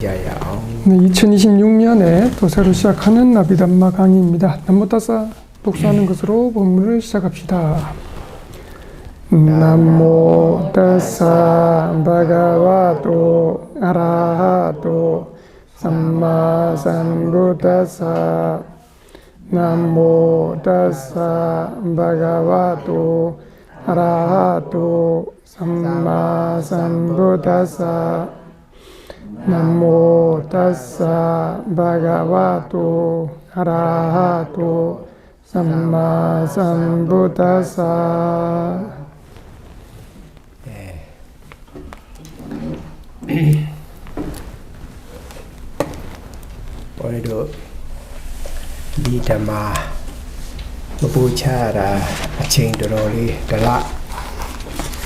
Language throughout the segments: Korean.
네, 2026년에 또 새로 시작하는 아비담마 강의입니다. 남모타사 독서하는 것으로 본문을 시작합시다. 남모타사 바가와토 아라하토 삼마삼부타사 남모타사 바가와토 아라하토 삼마삼부타사 나모 타사 바가와토 아라하토 삼마삼부타사. 네. 오늘도 이 ධම්마 무부차라 아침 도로리 달라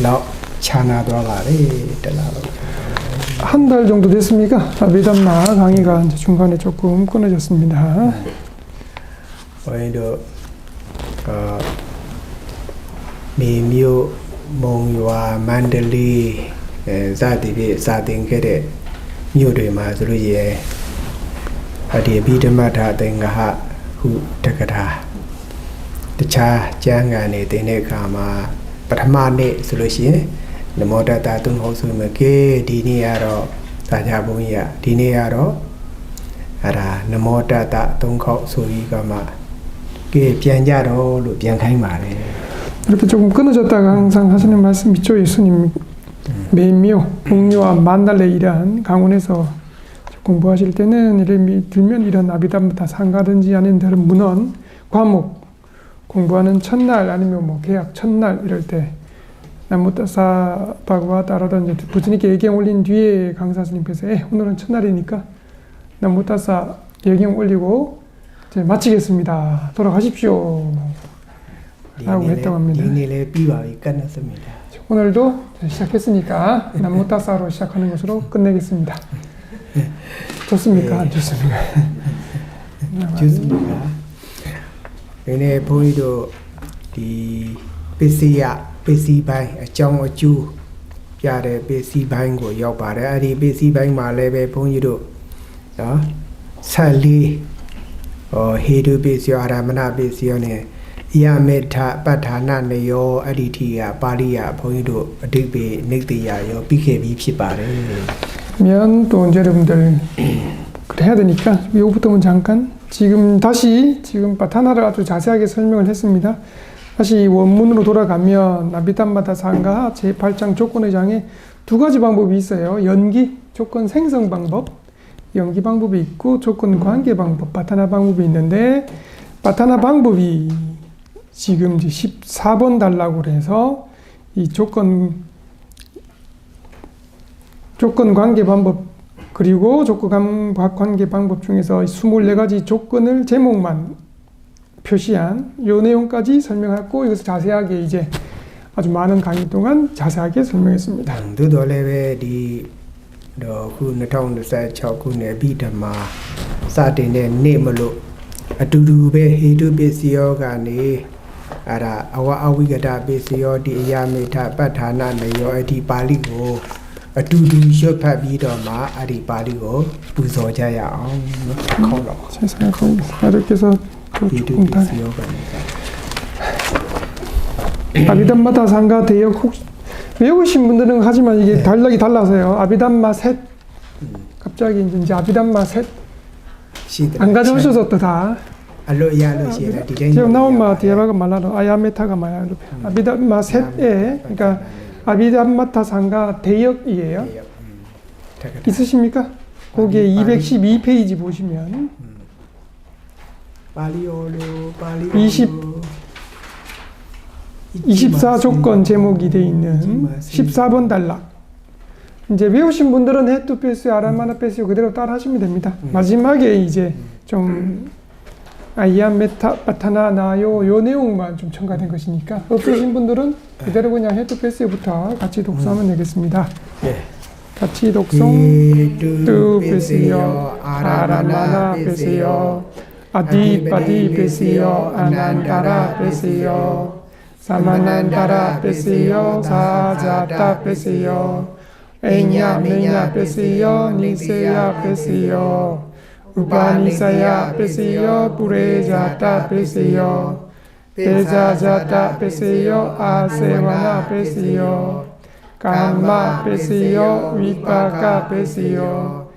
너 차나 돌아가리 달라. 한 달 정도 됐습니까? 아비담마 강의가 이제 중간에 조금 끊어졌습니다. 오늘도 미묘 몽유와 만들리 자디비 자딩게데 묘들마 저로예 어디 비드마다 땡가하 후 타가다တခြား ကျမ်းဂန်တွေ သင်တဲ့အခါမှာ ပထမနေ့ ဆိုလို့ရှိရင် နမောတတ သုံးခေါက် ဆိုမယ် ကဲ ဒီနေ့ကတော့ သာချဘုန်းကြီးက ဒီနေ့ကတော့ အဲ့ဒါ နမောတတ သုံးခေါက် ဆိုပြီးကမှ 그게 변자로로 변하는 말이에요. 이렇게 조금 끊어졌다가 항상 하시는 말씀 있죠. 예수님 매묘, 몽유와 만달레 이러한 강원에서 공부하실 때는 이름이 들면 이런 아비담부터 상가든지 아닌 다른 문헌, 과목 공부하는 첫날 아니면 뭐 개학 첫날 이럴 때 남모타사 바가와타라든지 부처님께 예경 올린 뒤에 강사 스님께서 오늘은 첫날이니까 남모타사 예경 올리고 이제 마치겠습니다. 돌아가십시오. 라고 했다고 합니다. 오늘도 시작했으니까 남모타사로 시작하는 것으로 끝내겠습니다. 좋습니까? 안 좋습니까? 좋습니다. 얘네 보이도 이 베시바이 정어주 야래 베시바이고 역바래 아리 베시바이 말레베 보이도 살리 헤드 베시오 아라마나 베시오네 야메타 파타나네요 아리티야 파리야 보이도 어디베 넥디야요 비케비 피바래. 면 또 이제 여러분들 해야 되니까 요부터는 잠깐 지금 바타나를 아주 자세하게 설명을 했습니다. 다시 원문으로 돌아가면 아비담마타 상가 제8장 조건의 장에 두 가지 방법이 있어요. 연기, 조건 생성 방법, 연기 방법이 있고 조건 관계 방법, 바타나 방법이 있는데 바타나 방법이 지금 이제 14번 달라고 해서 이 조건 관계 방법 그리고 조건 관계 방법 중에서 24가지 조건을 제목만 표시한 요 내용까지 설명했고 이것을 자세하게 이제 아주 많은 강의 동안 자세하게 설명했습니다. 두돌레베디 그 2026년에 비담마 사대네 네물로 아두두베 헤두 베시오가니 아라 아와아위가다 베시오 디야메타 파타나네요 에디 발리고 아두두 쇼파비도마 아리 발리고 부서져야 ခေါ로 세상에 하나님께서 조금 다 아비담마타 상가 대역 혹시 외우신 분들은 하지만 이게 달락이 달라서요. 아비담마 셋 갑자기 이제 아비담마 셋 안 가져오셔서 또 다 지금 나온 마 디아바가 말라로 아야메타가 마야 아비담마 셋에 그러니까 아비담마타 상가 대역이에요. 있으십니까? 거기에 212페이지 보시면 24조건 제목이 되어 있는 14번 단락. 이제 외우신 분들은 헤투 베시오 아라마나 베시오 그대로 따라 하시면 됩니다. 마지막에 이제 좀 아이아메타 바타나 나요 요 내용만 좀 첨가된 것이니까 없으신 분들은 그대로 그냥 헤투 베시오부터 같이 독서하면 되겠습니다. 같이 독송 뚜 베시오 아라마나 베시오 아디바디 베시오 아난다라 베시오 사마난다라 베시오 사자타 베시오 에냐 메냐 뺏으여 니세야 뺏으여 우바니사야 뺏으여 부레자타 뺏으여 베자자타 뺏으여 아세와나 뺏으여 감마 뺏으여 위파카 뺏으여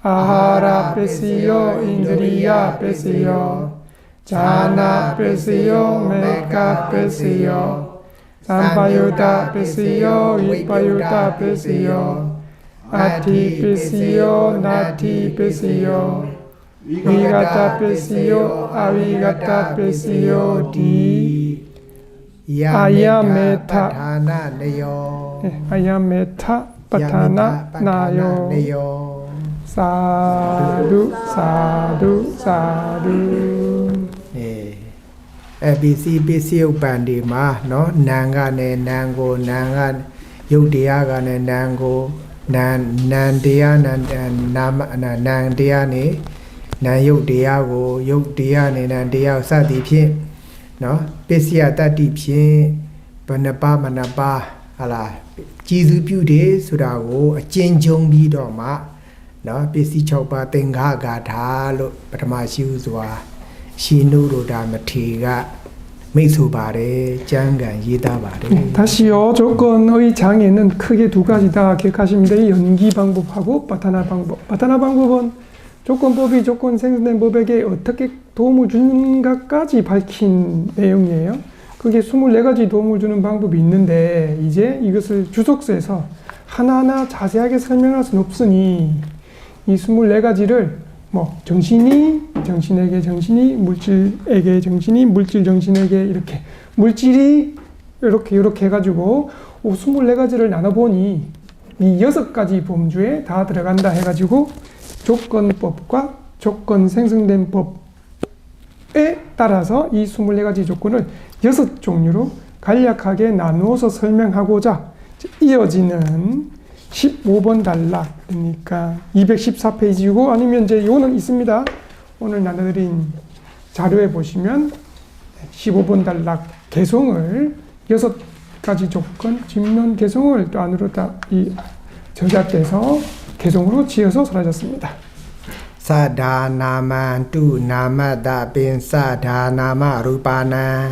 아하라 뺏으여 인드리야 뺏으여 자나 뺏으여 메카 뺏으여 삼바유타 뺏으여 위파유타 뺏으여 아티 뺏으여 나티 뺏으여 위가타 뺏으여 아위가타 뺏으여 디 아야메타 하나 내요 아야메타 파타나 나요 사두 사두 사두 예 ABC BC ဥပ္ပန်ဒီမှာเนาะနာမ်ကနေနာမ်ကိုနာမ်ကယုတ်တရားကနေနာမ်ကိုနာမ်တရားနာမ်တရားနေနာယုတ်တရားကိုယုတ်တရားနေနာတရားကိုစသည်ဖြင့်เนาะပစ္စယတတ္တိဖြင့်ဘဏ္ဍပါမနပါဟာလားကြည်စုပြုတယ်ဆိုတာကိုအကျဉ်းချုပ်ပြီးတော့မှเนาะပစ္စည်း6ပါးသင်္ဃာဂါထာလို့ပထမရှိဟုစွာရှင်နုရိုဒမထေရမိတ်ဆိုပါတယ်ကျမ်းဂန်ရေးသားပါတယ် 다시요 조건의 장애는 크게 두 가지다 기억하시면 돼요. 연기 방법하고 바타나 방법. 바타나 방법은 조건법이 조건 생성된 법에게 어떻게 도움을 주는가까지 밝힌 내용이에요. 그게 24가지 도움을 주는 방법이 있는데 이제 이것을 주석서에서 하나하나 자세하게 설명할 수는 없으니 이 24가지를 뭐 정신에게 정신이 물질에게 정신이 물질 정신에게 이렇게 물질이 이렇게 해가지고 24가지를 나눠보니 이 6가지 범주에 다 들어간다 해가지고 조건법과 조건 생성된 법에 따라서 이 24가지 조건을 6종류로 간략하게 나누어서 설명하고자 이어지는 15번 단락, 그러니까 214페이지고 아니면 이제 요는 있습니다. 오늘 나눠드린 자료에 보시면 15번 단락 개송을 6가지 조건, 집론 개송을 또 안으로 다 이 저작돼서 개송으로 지어서 사라졌습니다. 사다나만 두나마다 빈사다나마 루파나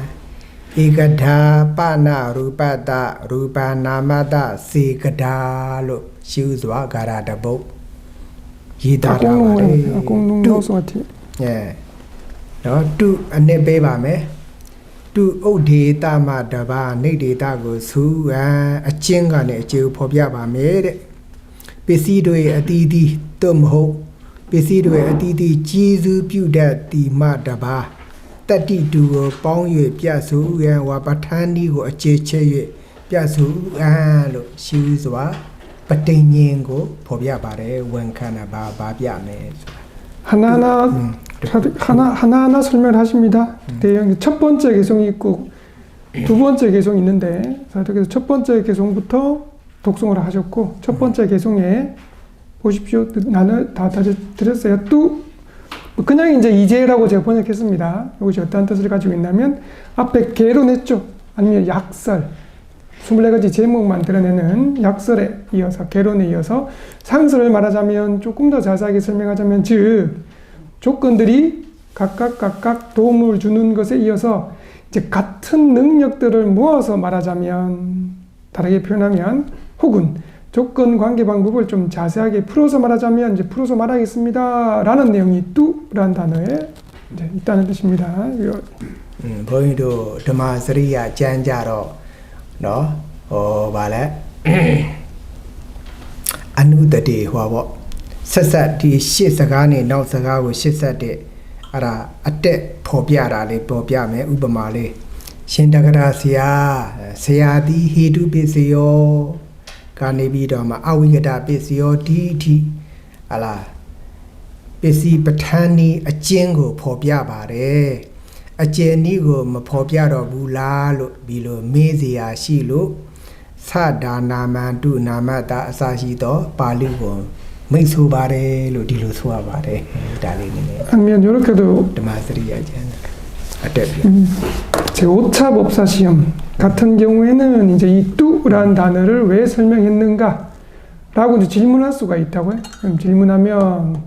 이가다 파나 루파다 루파나마다 시가다로 시우즈와 가라다보 이다라바레 아공농 넣어서 같이 예. 너두 안내 빼봐매 두 오데타마다바 네데타고 수아 아칭간에 지우 포비아바메레 베시도의 아디디 뜸호 베시도의 아디디 지수 뷰다티 마다바 따티두고 뻥유에 뼈수에 와바탄디고 어째체에 뼈수아로 시우즈와 바땡ኝ고 포비아바레 원카나 바비아메 하나하나 설명하십니다. 첫 번째 개성이 있고 두 번째 개성이 있는데 그래서 첫 번째 개성부터 독송을 하셨고 첫 번째 개성에 보십시오. 나는 다 드렸어요. 또 그냥 이제 이제라고 제가 번역했습니다. 이것이 어떤 뜻을 가지고 있냐면 앞에 개론했죠. 아니면 약설 24가지 제목 만들어내는 약설에 이어서 개론에 이어서 상설을 말하자면 조금 더 자세하게 설명하자면 즉 조건들이 각각 도움을 주는 것에 이어서 이제 같은 능력들을 모아서 말하자면 다르게 표현하면 혹은 조건 관계 방법을 좀 자세하게 풀어서 말하자면 이제 풀어서 말하겠습니다 라는 내용이 뚜라는 단어에 이제 있다는 뜻입니다. 보이도 드마스리야 짠자로 너 발에 아누다디 화보ဆက်ဒီရှေ့စကားနဲ့နောက်စကားကိုရှေ့ဆက်တဲ့အဲ့ဒါအတက်ပေါ်ပြတာလေးပေါ်ပြမယ်ဥပမာလေးရှင်တက္ကရာဆရာသည်ဟေတုပစ္စယောကနေပြီးတော့မှအဝိကတပစ္စယောဒီထိဟလာပစ္စည်းပဋ္ဌာန်းဤအကျဉ်းကိုပေါ်ပြပါတယ်အကျဉ်းဤကိုမပေါ်ပြတော့ဘူးလားလို့ပြီးလို့မေးစရာရှိလို့သဒါနာမန္တုနာမတာအစရှိသောပါဠိကိုမိတ်ဆိုပါတယ်လို့ဒီလိုဆိုရပါတယ်ဒါလေးနည်းနည်း 아니면 이렇게도ဓမ္မစရိယကျမ်းအတက်ပြ 제 5차 법사 시험 같은 경우에는 이제 이 뚜라는 단어를 왜 설명했는가 라고 이제 질문할 수가 있다고요. 그럼 질문하면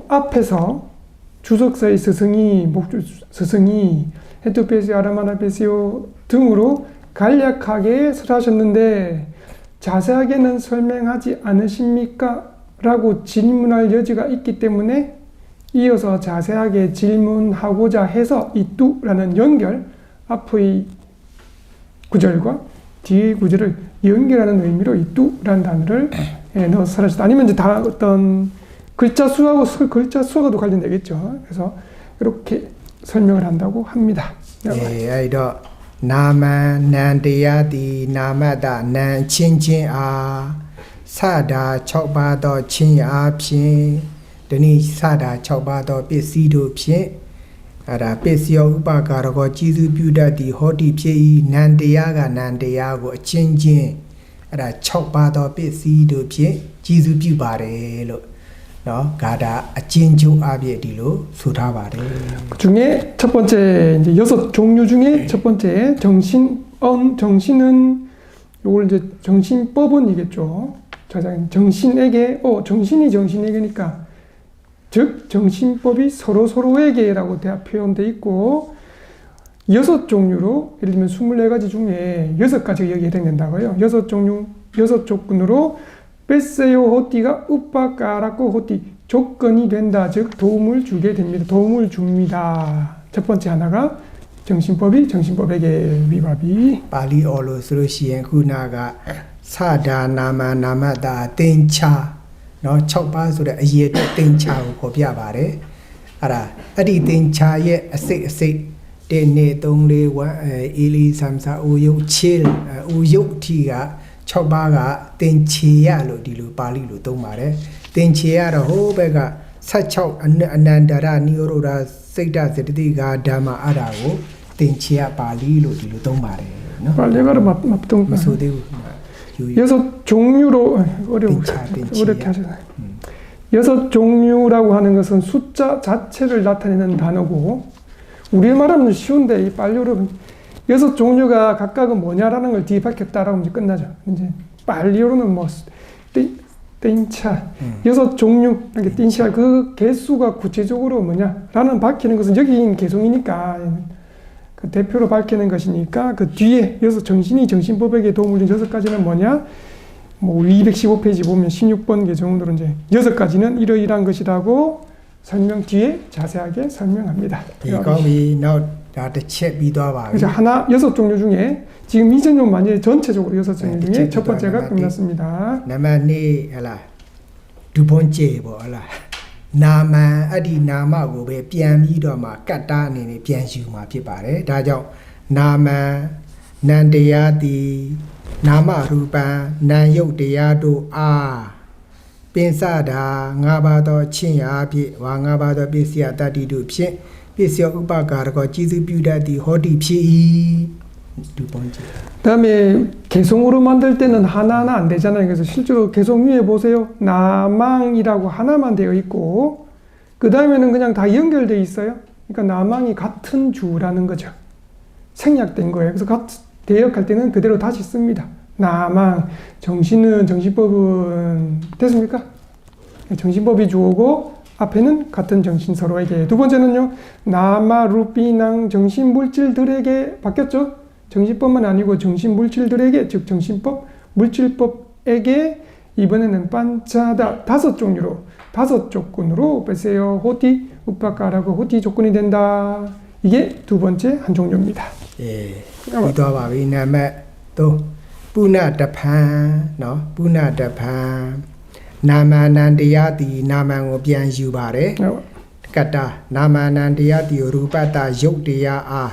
앞에서 주석사의 스승이 스승이 헤토페시오 아라마나페시오 등으로 간략하게 설하셨는데 자세하게는 설명하지 않으십니까? 라고 질문할 여지가 있기 때문에 이어서 자세하게 질문하고자 해서 이 뚜라는 연결, 앞의 구절과 뒤의 구절을 연결하는 의미로 이 뚜라는 단어를 넣어서 설하셨다. 아니면 이제 다 어떤 글자 수하고도 관련되겠죠. 그래서 이렇게 설명을 한다고 합니다. 아이도 나마 난데야디 나마다 난 친친아 사다 척바도 친아핀 드니 사다 척바도 삐시도 핀 아라 삐시오 우바가라고 지수뷰다디 호디 피 난데야가 난데야고 친친 아라 척바도 삐시도 핀 지수뷰 바래로 가다 진주 아비에디로 수다바래. 그 중에 첫 번째 이제 6 종류 중에 첫 번째 정신은 요걸 이제 정신법은이겠죠. 정신에게 정신에게니까 즉 정신법이 서로에게라고 표현돼 있고 6 종류로 예를 들면 24가지 중에 6가지가 여기에 해당된다고요. 6 조건으로 뺐어요 호띠가 우빠까라고 호띠 조건이 된다. 즉 도움을 주게 됩니다. 도움을 줍니다. 첫 번째 하나가 정신법이 정신법에게 위법이 발리어로 쓰시엔 구나가 사다 나마 나마다 땡차 척바 소리 아예 땡차고 고비야 바래. 알아. 어디 땡차의 아세 데네 동레 와 1 2 3 4 5 6 7 우육티가 척바가 땡치야로 디로 발리로 동말에 땡치야로 호베가 사척 안난다라 니오로라 세이다 세디가 다마 아라고 땡치야 발리로 디로 동말에 빨리가로 맞동 마소데우 6 종류로 어렵게 하셔서 6 종류라고 하는 것은 숫자 자체를 나타내는 단어고 우리말하면 쉬운데 이 빨리어로 6 종류가 각각은 뭐냐라는 걸 뒤에 밝혔다라고 이제 끝나죠. 이제 빨리어로는 뭐 땡차 6 종류 이렇게 땡차 그 개수가 구체적으로 뭐냐라는 밝히는 것은 여기 개송이니까 그 대표로 밝히는 것이니까 그 뒤에 정신법에게 도움을 준 6가지는 뭐냐? 뭐 215페이지 보면 16번 개정으로 이제 6가지는 이러이러한 것이라고 설명 뒤에 자세하게 설명합니다. 이거이 그래서 하나 6 종류 중에 지금 이전용 만일 전체적으로 6 종류 중에 첫 번째가 끝났습니다. 나만이 알아 두 번째 뭐 알아 나만 어디 나마고 배ပြန်ပြီးတော့မှ 까따အနေနဲ့ ပြန်ယူမှာ ဖြစ်ပါတယ်. ဒါကြောင့် 나만 난데야디 나마루pan 난욕တရားတို့ 빈사다 5ပါးသော 친야ဖြင့် 와 5ပါးသော ပစ္စယ တတ္တိတို့ ဖြင့် ပစ္စယ ဥပကာရကို 지수뷰다디 호디 ဖြစ်၏. 두 번째. 그다음에 개송으로 만들 때는 하나는 안 되잖아요. 그래서 실제로 개송 위에 보세요. 나망이라고 하나만 되어 있고 그 다음에는 그냥 다 연결되어 있어요. 그러니까 나망이 같은 주라는 거죠. 생략된 거예요. 그래서 대역할 때는 그대로 다시 씁니다. 나망, 정신법은 됐습니까? 정신법이 주어고 앞에는 같은 정신 서로에게. 두 번째는요. 나마, 루피낭 정신물질들에게 바뀌었죠. 정신법만 아니고 정신물질들에게, 즉 정신법, 물질법에게 이번에는 반차다 5 종류로 5 조건으로 빼세요. 호티, 우빠까라고 호티 조건이 된다. 이게 두 번째 한 종류입니다. 예. 이도와비 나메 또 뿌나다판, 뿌나다판 나마난데야디 나망고 ပြန်ယူပါတယ်. 까따 나마난데야디 루파다 욕데야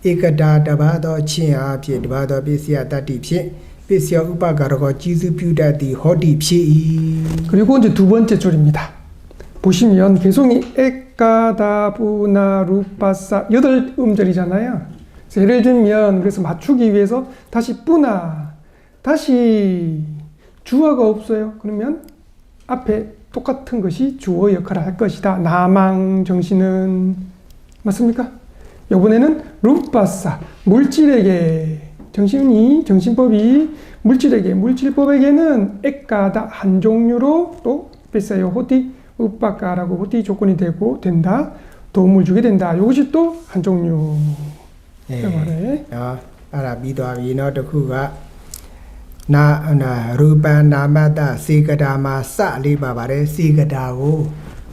에가다 다바도 친아피 다바도 비시야 따티피 비시야 우파가라고 지수뷰다디 호디 피. 그리고 이제 두 번째 줄입니다. 보시면 개송이 에가다부나 루파사 8음절이잖아요. 예를 들면 그래서 맞추기 위해서 다시 뿌나 다시 주어가 없어요. 그러면 앞에 똑같은 것이 주어 역할을 할 것이다. 나망 정신은 맞습니까? 이번에는 루파사 물질에게 정신이 정신법이 물질법에게는 액가다 한 종류로 또 뺐어요. 호티 읍바까라고 호티 조건이 되고 된다. 도움을 주게 된다. 이것이 또 한 종류. 말해. 알아비도아비노 덕후가 나 루파 나마다 세가다마 사리바바레 세가다고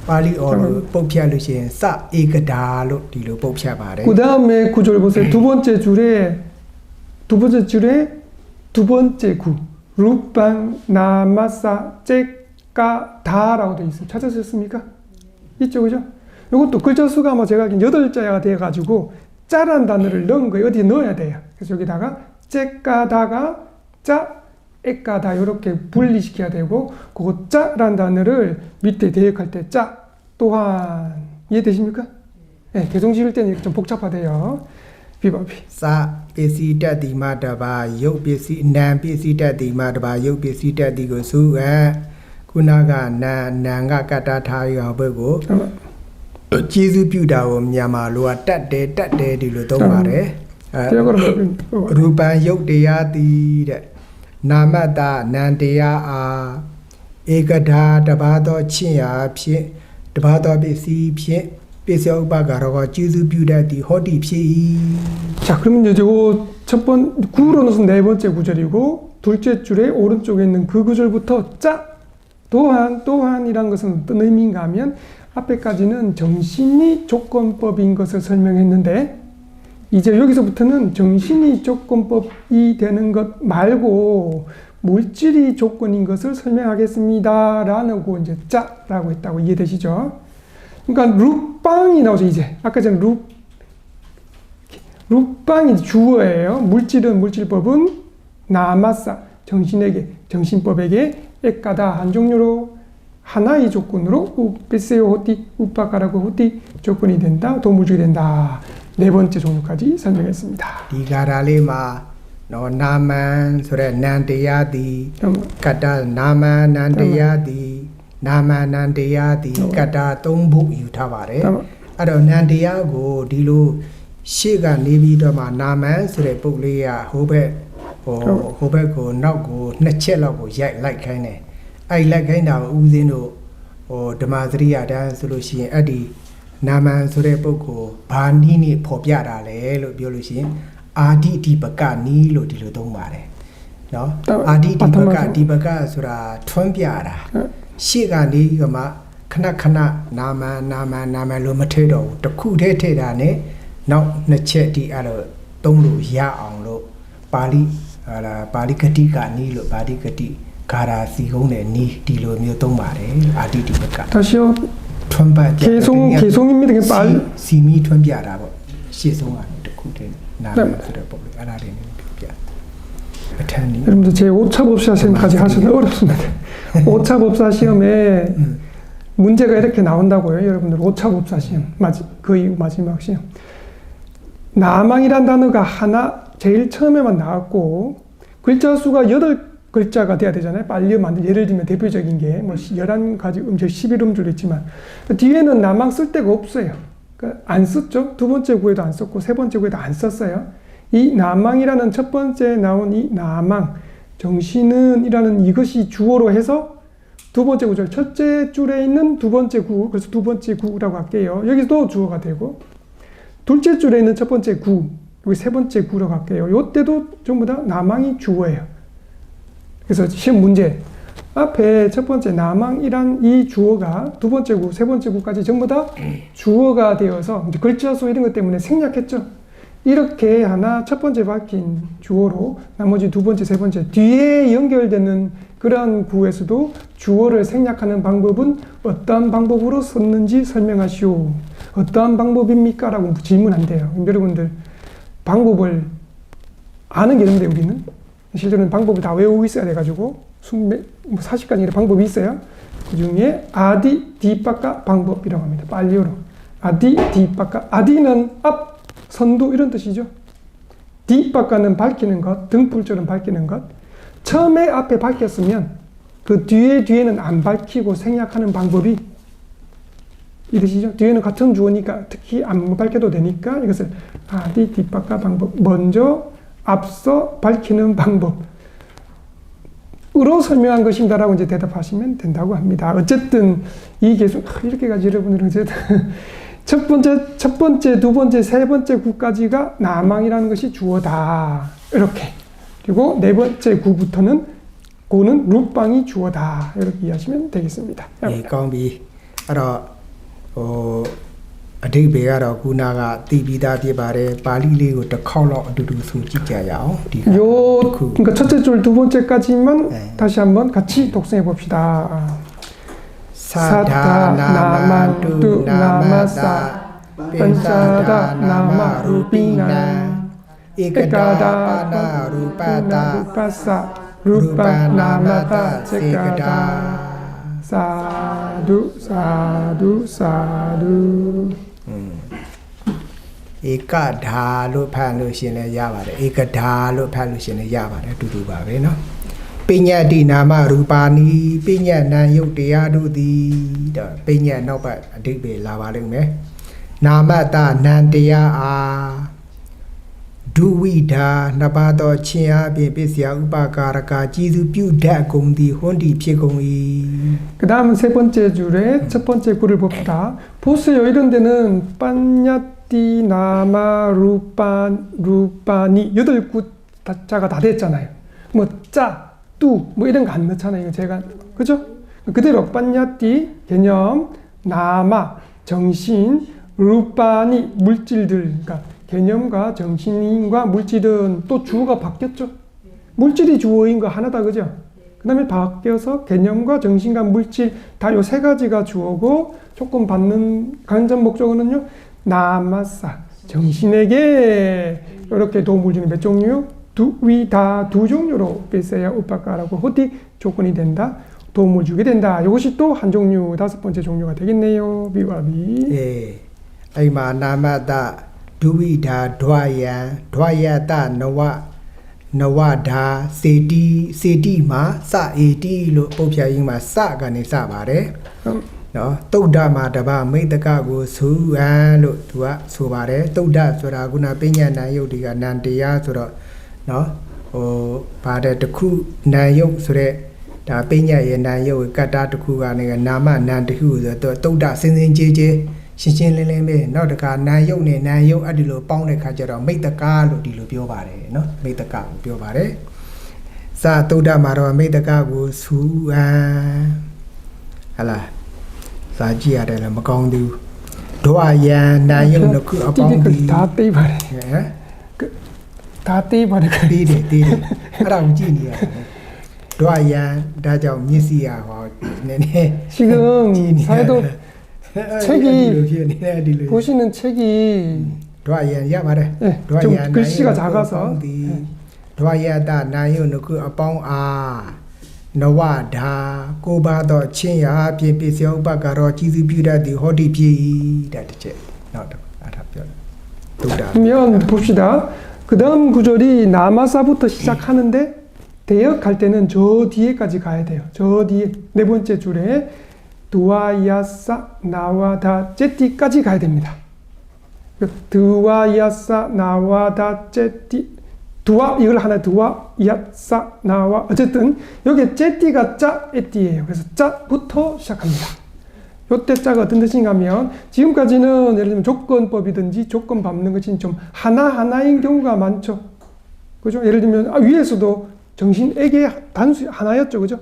팔리어로 뽑혀루신 사 에가다로 뒤로 뽑혀바래. 그 다음에 구절 보세요. 두 번째 줄에 두 번째 구 루팡 나마사 째까다라고 되어 있어요. 찾으셨습니까? 있죠, 그죠? 이것도 글자 수가 아마 제가 알기로는 8자가 돼가지고 짜란 단어를 넣은 거예요. 어디에 넣어야 돼요. 그래서 여기다가 째까다가 짜, 에까다 이렇게 분리시켜야 되고 그거 짜란 단어를 밑에 대역할 때 짜 또한 이해되십니까? 네, 개성 지을 때는 이렇게 좀 복잡하대요. 비법이. 사 비시다디마다바 욕비시 난 비시다디마다바 욕비시다디고 수가 구나가 나가 까다타요 보고 제수 뷰다고 미야마로가 땄대 뒤로 동말에 루반 욕대야디 나마다 난대야 에가다 다바도 친야 피 다바도 비시 피 비세오바가로가 제수 뷰다디 호디 피. 자, 그러면 이제 첫번 구로는 네 번째 구절이고 둘째 줄에 오른쪽에 있는 그 구절부터 짜 또한이란 것은 어떤 의미인가 하면 앞에까지는 정신이 조건법인 것을 설명했는데 이제 여기서부터는 정신이 조건법이 되는 것 말고 물질이 조건인 것을 설명하겠습니다 라고 이제 짜라고 했다고 이해되시죠? 그러니까 루빵이 나오죠. 이제 아까 전에 루빵이 주어예요. 물질법은 나마사 정신에게 정신법에게 액가다 한 종류로 하나의 조건으로 우페세요 호티 우빠까라고 호티 조건이 된다. 도움을 주게 된다. 네 번째 종류까지 설명했습니다. 디가라레마 너 나만 소래 난데야디 까다 나만 난데야디 나만 난데야디 까다 동복 유타바래. 아도 난데야고 디로 시가 네비도마 나만 소래 복리야 호백고 나고နှစ်ချက်လောက်ကို ရိုက်လိုက်ခိုင်းတယ်အဲ့လိုက်ခိုင်းတာကိုဦးဇင်းတို့ဓမ္မစရိယတန်းဆိုလို့ရှိရင်အဲ့ဒီနာမန်ဆိုတဲ့ပုဂ္ဂိုလ်ဘာနီးနေဖော်ပြတာလဲလို့ပြောလို့ရှိရင်အာဒီဒီပကနီးလို့ဒီလိုသုံးပါတယ်နော်အာဒီဒီပကဆိုတာထွန်းပြတာရှေ့ကနေကမှခဏနာမန်လို့မထည့်တော့ဘူးတစ်ခုတည်းထည့်တာနဲ့နောက်နှစ်ချက်ဒီအဲ့လိုသုံးလို့ရအောင်လို့ပါဠိပါဠိကတိကနီးလို့ပါဠိကတိဂါရာစီကုန်းတဲ့နီးဒီလိုမျိုးသုံးပါတယ်အာဒီဒီပက 다시요.ထွန်းပတ် 개송입니다. 빨리. စီမီထွန်းပြတာပေါ့ရှေ့ဆုံးကနေတစ်ခုတည်းနာမည်ဆိုတဲ့ပုံလေးအဲ့ဒါလေးနဲ့ပြောပြအထက်နီး 여러분들 제 5차 법사 시험까지 하셔도 어렵습니다. 5차 법사 시험에 문제가 이렇게 나온다고요. 여러분들 5차 법사 시험 거의 마지막 시험. 나망이란 단어가 하나 제일 처음에만 나왔고 글자 수가 8글자가 돼야 되잖아요. 빨리 만들 예를 들면 대표적인 게 뭐 11가지 음절 11음절 있지만 뒤에는 나망 쓸 데가 없어요. 그러니까 안 썼죠. 두 번째 구에도 안 썼고 세 번째 구에도 안 썼어요. 이 나망이라는 첫 번째 나온 이 나망 정신은 이라는 이것이 주어로 해서 두 번째 구절 첫째 줄에 있는 두 번째 구 그래서 두 번째 구라고 할게요. 여기도 주어가 되고 둘째 줄에 있는 첫 번째 구 여기 세 번째 구라고 할게요. 요때도 전부 다 나망이 주어예요. 그래서 시험 문제 앞에 첫 번째 나망이란 이 주어가 두 번째 구, 세 번째 구까지 전부 다 주어가 되어서 이제 글자 수 이런 것 때문에 생략했죠. 이렇게 하나 첫 번째 박힌 주어로 나머지 두 번째, 세 번째 뒤에 연결되는 그러한 구에서도 주어를 생략하는 방법은 어떠한 방법으로 썼는지 설명하시오. 어떠한 방법입니까? 라고 질문한대요. 여러분들 방법을 아는 게 있는데 우리는 실제로는 방법을 다 외우고 있어야 돼가지고 40가지 방법이 있어요. 그 중에 아디, 디빠까 방법이라고 합니다. 빨리어로 아디, 디빠까 아디는 앞, 선두 이런 뜻이죠. 디빠까는 밝히는 것, 등불처럼 밝히는 것. 처음에 앞에 밝혔으면 그 뒤에는 안 밝히고 생략하는 방법이 이 뜻이죠. 뒤에는 같은 주어니까 특히 안 밝혀도 되니까 이것을 아디, 디빠까 방법 먼저 앞서 밝히는 방법으로 설명한 것입니다라고 이제 대답하시면 된다고 합니다. 어쨌든 이 계속 이렇게까지 여러분들은 어쨌든 첫 번째, 두 번째, 세 번째 구까지가 나망이라는 것이 주어다. 이렇게. 그리고 네 번째 구부터는 고는 룻방이 주어다. 이렇게 이해하시면 되겠습니다. 예, 깡비. 알아. 어디베가라 구나가 띠비다 비바레 발리리고 더 컬러 두두 소지자야오. 그러니까 첫째 줄 두 번째까지만 다시 한번 같이 독성해 봅시다. 사타 나만두 나마사 벤사다 나마 루피나 에가다 파나 루파사 루파 나마타 제가다 사두 사두 사두 에가다 루파로 신에 야바래 에가다로 팔로 신에 야바래 두두바베 노 Pinya nama rupani pinya na yuk dia du di da pinya no ba adik be la ba leng me nama ta nan dia a du wi da na ba to chin a pin pisya upakaraka jisu pyu dat gung di hon di phit gung yi. 그다음 세 번째 줄에 첫 번째 구를 봅시다. 보세요. 이런 데는 빤야띠 나마 루파니 여덟 구자가 다 됐잖아요. 뭐 짜 뭐 이런 거 안 넣잖아요. 이거 제가 그죠? 그대로 빤야띠 개념, 나마 정신, 루파니 물질들, 그러니까 개념과 정신과 물질은 또 주어가 바뀌었죠. 물질이 주어인 거 하나다, 그죠? 그다음에 바뀌어서 개념과 정신과 물질 다 요 세 가지가 주어고 조금 받는 간접 목적어는요. 나마사 정신에게 이렇게 도움을 주는 몇 종류? 두 종류로 뺐어야 우파까라고 호디 조건이 된다. 도움을 주게 된다. 이것이 또 한 종류, 다섯 번째 종류가 되겠네요. 비와비. 예. 아이마 나마다 두위다 드와야다 너와다 세디마 사에디로 뽑혀잉마 사가네 사바래. 너 또다마 다바 메이다가고 수안로 두아 소바래. 또다 소라구나 빼냐나 요디가 난데야 소라 너 바데တခု 난욕 소래 다 빼냐의 난욕 까다တခု가 내가 나마 난데후 또 또다 신신제제 신신လင်းလင်းပဲနောက်တခါ난욕နဲ့난욕အဲ့ဒီလိုပေါင်းတဲ့ခါကျတော့မိတ္တကာလို့ဒီလိုပြောပါတယ်နော်မိတ္တကာကိုပြောပါတယ်စာတုဒ္ဒမှာတော့မိတ္တကာကိုဆူဟလာစာကြည့်ရတယ်လည်းမကောင်းသေးဘူးဒွါယံ난욕နှစ်ခုအပေါင်းဒီ 다 떼이바래. 다 떼이바래. 떼이래အဲ့ဒါကိုကြည့်နေရတယ်ဒွါယံဒါကြောင့်မျက်စိရဟောနည်းနည်း 지금 사회도 책이 디လို 보시는 책이 드와야 야바래. 네, 좀 글씨가 작아서. 드와야다 난욕နှစ်ခု အပေါင်းအားနဝဒါကိုပါတော့ချင်းရာဖြင့်ပစ္စယဥပကာရောကြီးစုပြုတတ်သည်ဟောတိဖြစ်၏တဲ့တစ်ချက်နောက်တော့အားထားပြောတယ်တုဒ္ဒ 그러면 봅시다. 그 다음 구절이 나마사부터 시작하는데 대역할 때는 저 뒤에까지 가야 돼요. 저 뒤에 네 번째 줄에 두와야사 나와다 제티까지 가야 됩니다. 두와야사 나와다 제티 두와 이걸 하나 두와야사 나와 어쨌든 여기 제티가 짜 에띠예요. 그래서 짜부터 시작합니다. 요때 짜가 어떤 뜻인가 하면 지금까지는 예를 들면 조건법이든지 조건 밟는 것이 좀 하나하나인 경우가 많죠. 그죠? 예를 들면 위에서도 정신에게 단수 하나였죠. 그죠?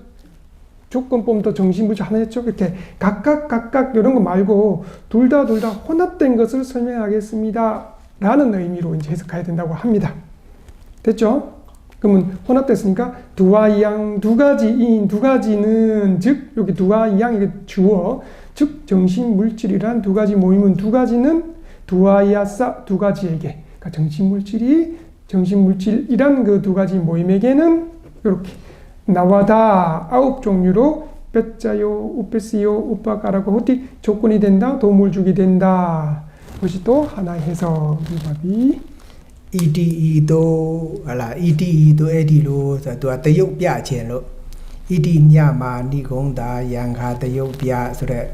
조건법도 정신부지 하나였죠. 이렇게 각각 이런 거 말고 둘 다 혼합된 것을 설명하겠습니다. 라는 의미로 이제 해석해야 된다고 합니다. 됐죠? 그러면 혼합됐으니까 두와이양 두 가지인 두 가지는 즉 여기 두와이양 이게 주어 즉 정신 물질이란 두 가지 모임은 두 가지는 두와이야사 두 가지에게 그러니까 정신 물질이란 그 두 가지 모임에게는 이렇게 나와다 아홉 종류로 뺏자요, 우페시요, 우빠까라고 호티 조건이 된다, 도움을 주게 된다. 그것이 또 하나의 해석이 EDE도 알라 EDE도 에디로 또တရုတ်ပြခြင်းလို့ ED ညမှာဏီကုံးတာရန်ခါတရုတ်ပြဆိုတဲ့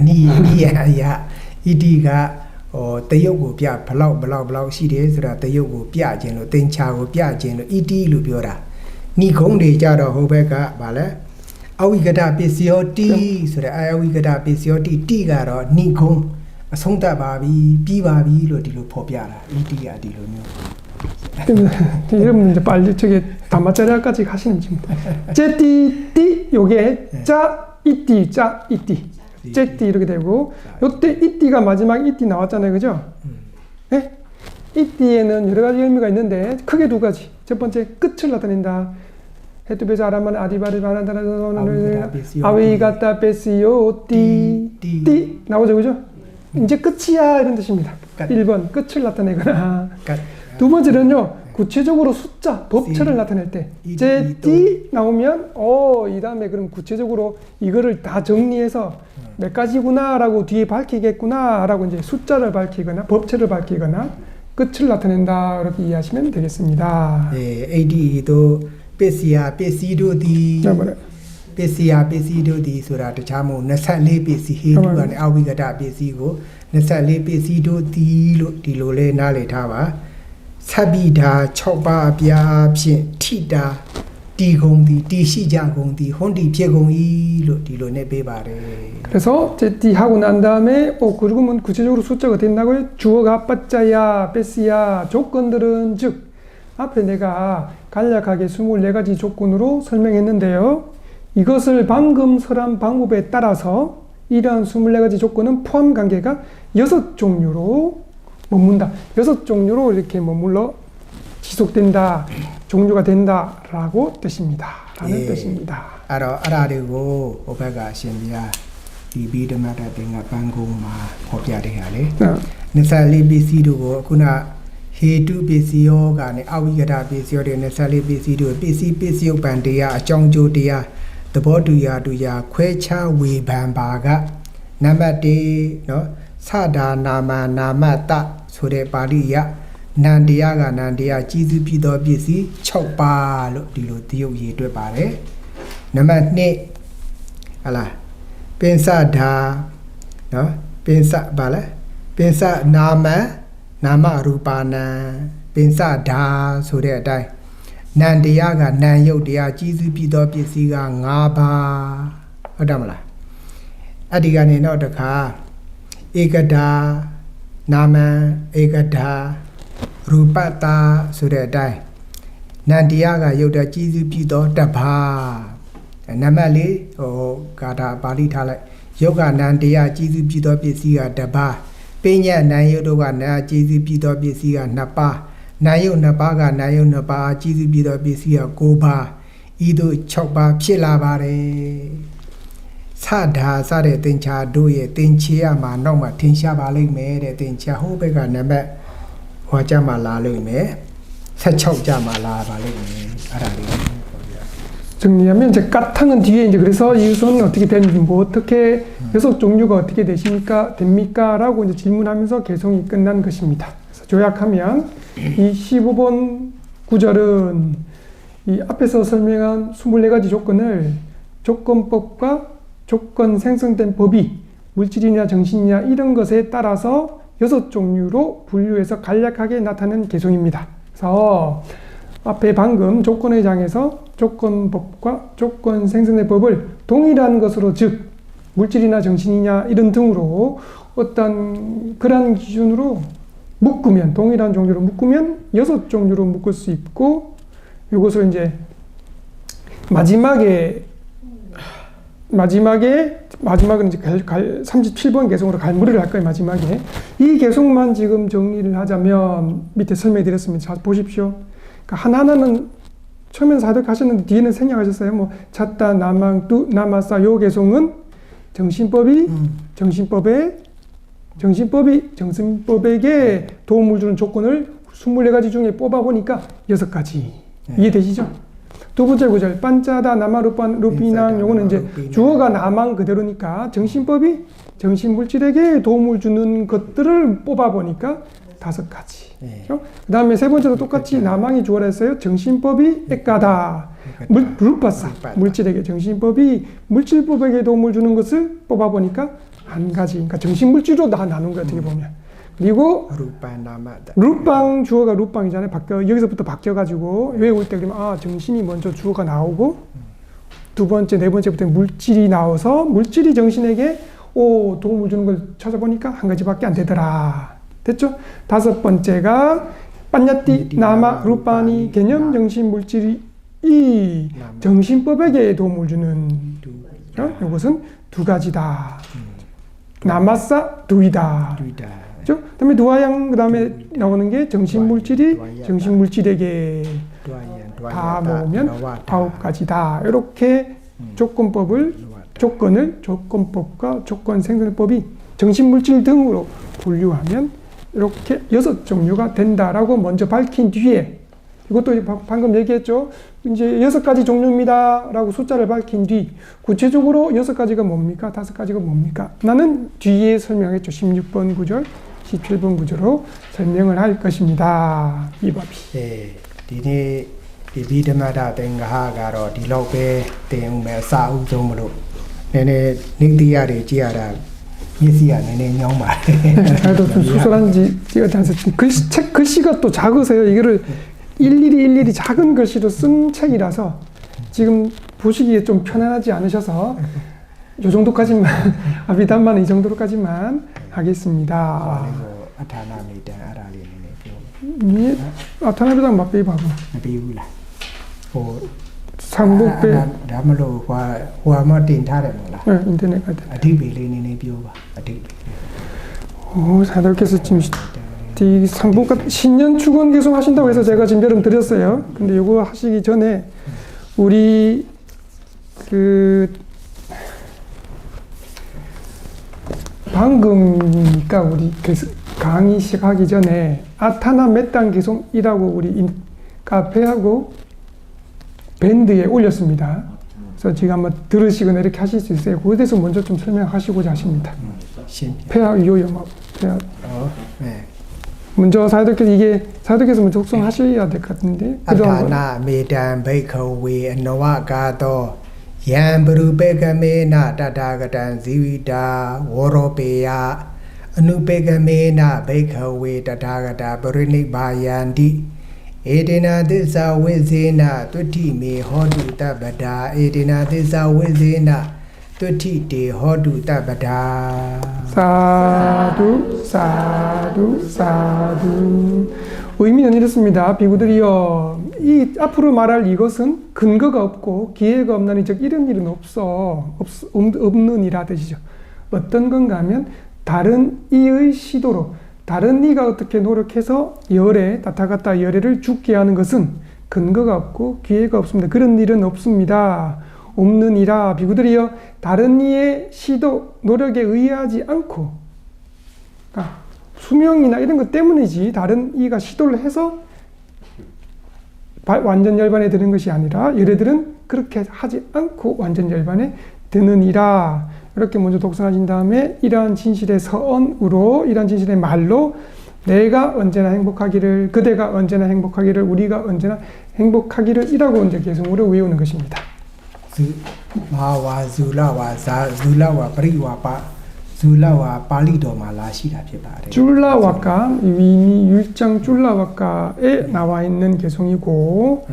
နီရ ED က တရုတ်ကိုပြဘလောက်ရှိတယ်ဆိုတာတရုတ်ကိုပြခြင်းလို့တင်ချာကိုပြခြင်းလို့ ET လို့ပြောတာဏိခုံးတွေကြတော့ဟိုဘက်ကဗာလဲအဝိကတပစ္စယောတိဆိုတဲ့အဝိကတပစ္စယောတိတိကတော့ဏိခုံးအဆုံးသတ်ပါပြီပြီးပါပြီလို့ဒီလိုဖော်ပြတာ ET ကဒီလိုမျိုး 이러면 이제 빨리 저게 다마자리아까지 가시는 중입니다. 제띠띠 요게 짜 이띠 짜 이띠 제띠 이렇게 되고 요때 이띠가 마지막 이띠 나왔잖아요, 그죠? 네? 이띠에는 여러 가지 의미가 있는데 크게 두 가지. 첫 번째 끝을 나타낸다. 헤투베자 아라만 아디바리 바란다라는 아위가타 베시요 띠 나오죠, 그죠? 이제 끝이야 이런 뜻입니다. 1번 끝을 나타내거나 두 번째는요 구체적으로 숫자 법체를 나타낼 때 제띠 나오면 이 다음에 그럼 구체적으로 이거를 다 정리해서 몇 가지구나 라고 뒤에 밝히겠구나 라고 이제 숫자를 밝히거나 법체를 밝히거나 끝을 나타낸다 이렇게 이해하시면 되겠습니다. 네, AD도 베시야 베시도디 베시야 베시도디ဆိုတာတခြားမဟုတ်24ပစ္စည်းဟေတုကနေအဝိကတပစ္စည်းကို24ပစ္စည်းတို့ဒီလို့ဒီလိုလဲနားလည်ထားပါဆက်ပြီးဒါ6ပါးအပြားဖြင့်ထိတာတီကုန်သည်တီရှိကြကုန်သည်ဟွန်ဒီဖြစ်ကုန်၏လို့ဒီလိုနဲ့ပေးပါတယ် 그래서 제띠 하고 난 다음에 그러면 구체적으로 숫자가 된다고요? 주어가 빠짜야 베시야 조건들은 즉 앞에 내가 간략하게 24가지 조건으로 설명했는데요. 이것을 방금 설한 방법에 따라서 이러한 24가지 조건은 포함 관계가 6종류로 머문다. 6종류로 이렇게 머물러 지속된다. 종류가 된다라고 뜻입니다. 라는 뜻입니다. အဲ့ဒါတွေကိုဟိုဘက်ကရှင်ပြဒီဘီဓမ္မတသင်္ကပန်းကုန်းမှာဖော်ပြတဲ့ဟာလေ24ပစ္စည်းတို့ကိုခုနဟေတုပစ္စည်းယောကနေအဝိကတပစ္စည်းယောတဲ့24ပစ္စည်းတို့ပစ္စည်းဥပ္ပံတရားအကြောင်းကျိုးတရားသဘောတူရာခွဲခြားဝေဖန်ပါကနံပါတ်1เนาะသဒါနာမနာမတဆိုတဲ့ပါဠိရနန္တရားကနန္တရားကြီးစုဖြစ်သောပစ္စည်း6ပါးလို့ဒီလိုတရုပ်ရေးတွက်ပါတယ်နံပါတ်2ဟလာပင်စဓာเนาะပင်စဘာလဲပင်စနာမရူပါနံပင်စဓာဆိုတဲ့အတိုင်းနန္တရားကနံယုတ်တရားကြီးစုဖြစ်သောပစ္စည်းက5ပါးဟုတ်တယ်မလားအဲ့ဒီကနေတော့တခါဧကဓာနာမံဧကဓာရူပတ္တာဆိုတဲ့အတိုင်းနန္တရားကယုတ်တဲ့ကြီးစုဖြစ်သောတပါးနံပါတ်4ဂါထာပါဠိထားလိုက်ယုတ်ကနန္တရားကြီးစုဖြစ်သောပစ္စည်းကတပါးပိညတ်နံယုတ်တို့ကနာကြီးစုဖြစ်သောပစ္စည်းက2ပါးနာယုတ်2ပါးကနာယုတ်2ပါးကြီးစုဖြစ်သောပစ္စည်းက9ပါးဤသို့6ပါးဖြစ်လာပါတယ်သဒါစတဲ့သင်္ချာတို့ရဲ့သင်္ချေရမှာနောက်မှာထင်ရှားပါလိမ့်မယ်တဲ့သင်္ချာဟိုဘက်ကနံပါတ်ဟောကြမှာလာလိမ့်မယ်16ကြမှာလာပါလိမ့်မယ်အဲ့ဒါလေး 정리하면 이제 까탕은 뒤에 이제 그래서 이것은 어떻게 되는지 뭐 어떻게 6종류가 어떻게 됩니까? 라고 이제 질문하면서 개성이 끝난 것입니다. 그래서 조약하면 이 15번 구절은 이 앞에서 설명한 24가지 조건을 조건법과 조건 생성된 법이 물질이냐 정신이냐 이런 것에 따라서 6종류로 분류해서 간략하게 나타낸 개성입니다. 그래서 앞에 방금 조건의 장에서 조건법과 조건 생성의 법을 동일한 것으로 즉 물질이나 정신이냐 이런 등으로 어떤 그런 기준으로 묶으면 동일한 종류로 묶으면 6종류로 묶을 수 있고 이것을 이제 마지막은 이제 37번 개성으로 갈무리를 할 거예요. 마지막에 이 개성만 지금 정리를 하자면 밑에 설명해 드렸습니다. 자 보십시오. 그러니까 하나하나는 처음엔 사득하셨는데 뒤에는 생략하셨어요. 뭐 잣다 나망 뚜 나마사 요 개성은 정신법이 정신법에게 도움을 주는 조건을 24가지 중에 뽑아 보니까 6가지. 이해되시죠? 두 번째 구절 반짜다 나마 루피난 요거는 이제 주어가 나만 그대로니까 정신법이 정신 물질에게 도움을 주는 것들을 뽑아 보니까 5가지. 그렇죠? 그 다음에 세 번째도 똑같이 나망이 주어라 했어요. 정신법이 액가다. 루파사. 물질에게 정신법이 물질법에게 도움을 주는 것을 뽑아보니까 1가지. 그러니까 정신물질로 다 나눈 거 어떻게 보면. 그리고 루파나마다 루빵 주어가 루빵이잖아요. 여기서부터 바뀌어가지고 외울 때 그러면 정신이 먼저 주어가 나오고 두 번째, 네 번째부터 물질이 나와서 물질이 정신에게 도움을 주는 걸 찾아보니까 한 가지밖에 안 되더라. 됐죠? 다섯 번째가 빠냐띠 나마 루파니 개념 정신 물질이 이 정신법에게 도움을 주는 이것은 두 가지다. 나마사 두이다. 그렇죠? 그다음에 두아양 그다음에 나오는 게 정신 물질이 정신 물질에게 다 모으면 아홉 가지다. 이렇게 조건법과 조건 생성법이 정신 물질 등으로 분류하면 이렇게 6종류가 된다라고 먼저 밝힌 뒤에 이것도 방금 얘기했죠. 이제 6가지 종류입니다라고 숫자를 밝힌 뒤 구체적으로 6가지가 뭡니까? 5가지가 뭡니까? 나는 뒤에 설명했죠. 16번 구절, 17번 구절로 설명을 할 것입니다. 이 법이. 예, 디니 비비드마다 땡가하가로 디록베 땡우메 사우종으로 네네 닉디야를 지하라 미시야 네네 냥말. 저도 좀 수술한지 찍었지 않습니까? 책 글씨가 또 작으세요. 이거를 일일이 작은 글씨로 쓴 책이라서 지금 보시기에 좀 편안하지 않으셔서 이 정도까지만 아비담만 이 정도로까지만 하겠습니다. 아타나미다 아라리네. 아타나비당 맛배이 봐봐. 비울라. 상복배. 다음으로 화마 띵타래 몰라. 네, 인터넷 가든. 아디비리네 비워봐. 아디비. 사들께서 지금 이 상복과 신년 축원 계속 하신다고 해서 제가 지금 여름 드렸어요. 근데 이거 하시기 전에 우리 방금이니까 우리 강의 시작하기 전에 아타나 메땅 개송이라고 우리 카페하고 밴드에 올렸습니다. 그래서 지금 한번 들으시거나 이렇게 하실 수 있어요. 그에 대해서 먼저 좀 설명하시고자 하십니다. 폐하 요염합 폐하. 네. 먼저 사도께서 먼저 독송하셔야 될 것 같은데. 아타나 메단 베이커웨 노와가도 얀브루베가메나 다다가단 지위다 워로베야 아누베가메나 베이커웨 다다가다 브리니바얀디 에데나 디사 웨제나 투티메 호두 따바다 에데나 디사 웨제나 투티데 호두 따바다 사두 사두 사두. 의미는 이렇습니다. 비구들이여, 이 앞으로 말할 이것은 근거가 없고 기회가 없나니 즉 이런 일은 없느니라 뜻이죠. 어떤 건가 하면 다른 이의 시도로 다른 이가 어떻게 노력해서 타타가타 열애를 죽게 하는 것은 근거가 없고 기회가 없습니다. 그런 일은 없습니다. 없느니라. 비구들이여, 다른 이의 시도 노력에 의하지 않고 수명이나 이런 것 때문이지 다른 이가 시도를 해서 완전 열반에 드는 것이 아니라 열애들은 그렇게 하지 않고 완전 열반에 드느니라. 이렇게 먼저 독송하신 다음에 이러한 진실의 서언으로, 이러한 진실의 말로 내가 언제나 행복하기를, 그대가 언제나 행복하기를, 우리가 언제나 행복하기를 이라고 이제 개성으로 외우는 것입니다. 마와 줄라와 줄라와 브리와파 줄라와 발리도말라시다 피바레. 줄라와까, 이미 율장 줄라와까에 나와 있는 개성이고,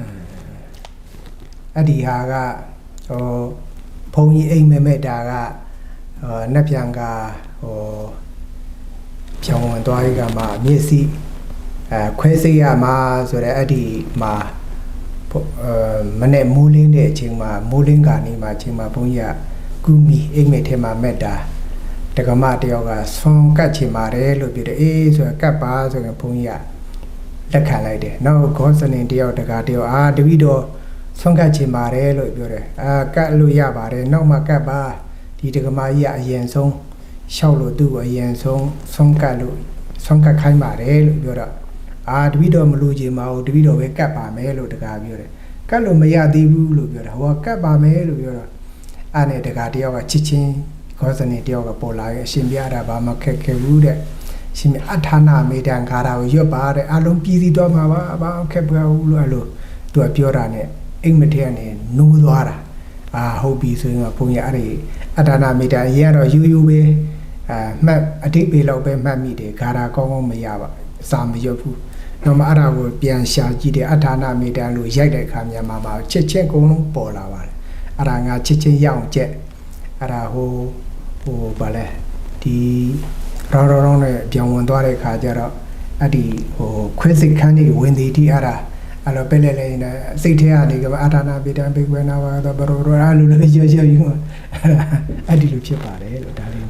아디하가 봉이 에이메메다가 나피안가 병원 도아이가 마 미시 퀘세야마 소레 아디마 mane mulin de chingma mulin ga ni ma chingma bongya gumi eime the ma metta takama tayaw ga son kat chi ma de lo pi de so kat pa so ga bongya let khan lai de naw go sanin tayaw taka tayaw tabi do son kat chi ma de lo pyo de kat lo ya ba de naw ma kat ba di takama ji a ayan song shaw lo tu ayan song son kat khai ma de lo pyo da တပည့်တော်မလို့ချင်ပါဘူးတပည့်တော်ပဲကတ်ပါမယ်လို့တကားပြောတယ်ကတ်လို့မရသေးဘူးလို့ပြောတာဟိုကကတ်ပါမယ်လို့ပြောတော့အဲ့နဲ့တကားတယောက်ကချစ်ချင်းခေါ်စနေတယောက်ကပေါ်လာရဲ့အရှင်ပြတာဘာမှခက်ခဲဘူးတဲ့ရှင်မြအထာနာမေတ္တန်ခါတာကိုရွတ်ပါတဲ့အလုံးပြည်စီတော့မှာပါဘာခက်ပါဘူးလို့အဲ့လိုသူကပြောတာနဲ့အိမ်မထဲကနေနိုးသွားတာဟုတ်ပြီဆိုရင်ဘုန်းကြီးအဲ့ဒီအထာနာမေတ္တန်အရင်ကတော့ယူပဲ မှတ်အတိတ်ပေလောက်ပဲမှတ်မိတယ်ဂါရာကောင်းကောင်းမရပါစာမရွတ်ဘူးတော့မှအဲ့ဒါကိုပြန်ရှာကြည့်တယ်အထာနာမေတ္တာလို့ရိုက်တဲ့အခါမြန်မာမှာချစ်ချင်းကုန်းလုံးပေါ်လာပါတယ်အဲ့ဒါငါချစ်ချင်းရအောင်ကြက်အဲ့ဒါဟိုဘာလဲဒီရောင်းနဲ့ပြောင်းဝင်သွားတဲ့အခါကျတော့အဲ့ဒီခွဲစိတ်ခန်းကြီးဝင်သည်ဒီအဲ့ဒါအဲ့တော့ပဲလေလေစိတ်ထဲကနေကအာထာနာပေတံဘေကွေနာဝါတော့ဘရောရာလူလည်းရောယူအဲ့ဒီလိုဖြစ်ပါတယ်လို့ဒါလေး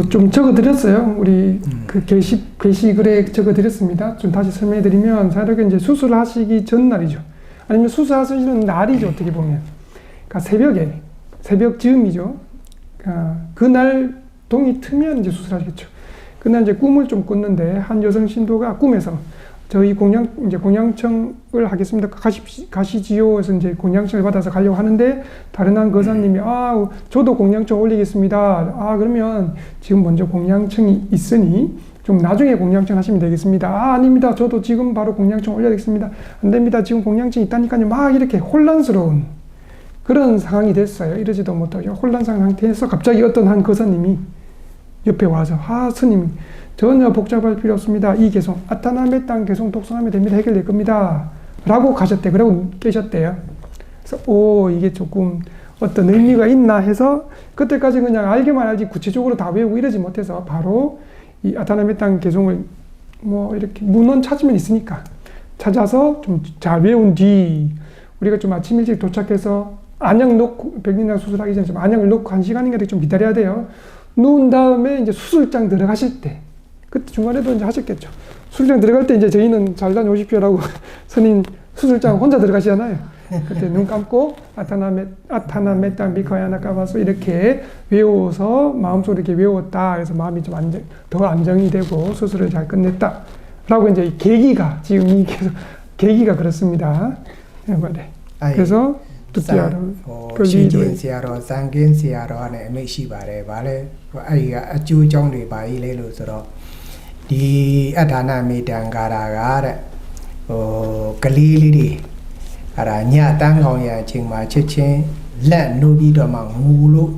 좀 적어드렸어요. 우리 그 게시글에 적어드렸습니다. 좀 다시 설명해드리면 사실은 이제 수술하시기 전날이죠. 아니면 수술하시는 날이죠. 어떻게 보면. 그러니까 새벽 즈음이죠. 그날 동이 트면 이제 수술하시겠죠. 그날 이제 꿈을 좀 꿨는데 한 여성 신도가 꿈에서 저희 공양청을 하겠습니다. 가시지요. 해서 이제 공양청을 받아서 가려고 하는데 다른 한 거사님이 저도 공양청 올리겠습니다. 그러면 지금 먼저 공양청이 있으니 좀 나중에 공양청 하시면 되겠습니다. 아닙니다. 저도 지금 바로 공양청 올려야 되겠습니다. 안 됩니다. 지금 공양청 있다니까요. 막 이렇게 혼란스러운 그런 상황이 됐어요. 이러지도 못하죠. 혼란스러운 상태에서 갑자기 어떤 한 거사님이 옆에 와서 스님 전혀 복잡할 필요 없습니다. 이 개송, 아타나메땅 개송 독송하면 됩니다. 해결될 겁니다. 라고 가셨대. 그러고 깨셨대요. 그래서, 이게 조금 어떤 의미가 있나 해서 그때까지 그냥 알기만 알지 구체적으로 다 외우고 이러지 못해서 바로 이 아타나메땅 개송을 뭐 이렇게 문헌 찾으면 있으니까 찾아서 좀 잘 외운 뒤 우리가 좀 아침 일찍 도착해서 안약 놓고 백린장 수술하기 전에 좀 안약을 놓고 1시간인가 좀 기다려야 돼요. 누운 다음에 이제 수술장 들어가실 때 그때 중간에도 이제 하셨겠죠. 수술장 들어갈 때 이제 저희는 잘 다녀오십시오라고 스님 수술장 혼자 들어가시잖아요. 그때 눈 감고 아타나메땅 비카야나 까봐서 이렇게 외워서 마음속으로 이렇게 외웠다. 그래서 마음이 좀 더 안정이 되고 수술을 잘 끝냈다. 라고 이제 계기가 지금 계기가 그렇습니다. 그래서 두띠아로 신진시아로 상긴시아로 안에 메시바래 발에 아이가 아주정리 바이레로서 디 아타나메땅가라가 글리리리 알아 냐 땅강야 칭마 치친 렛 노비도마งูလို့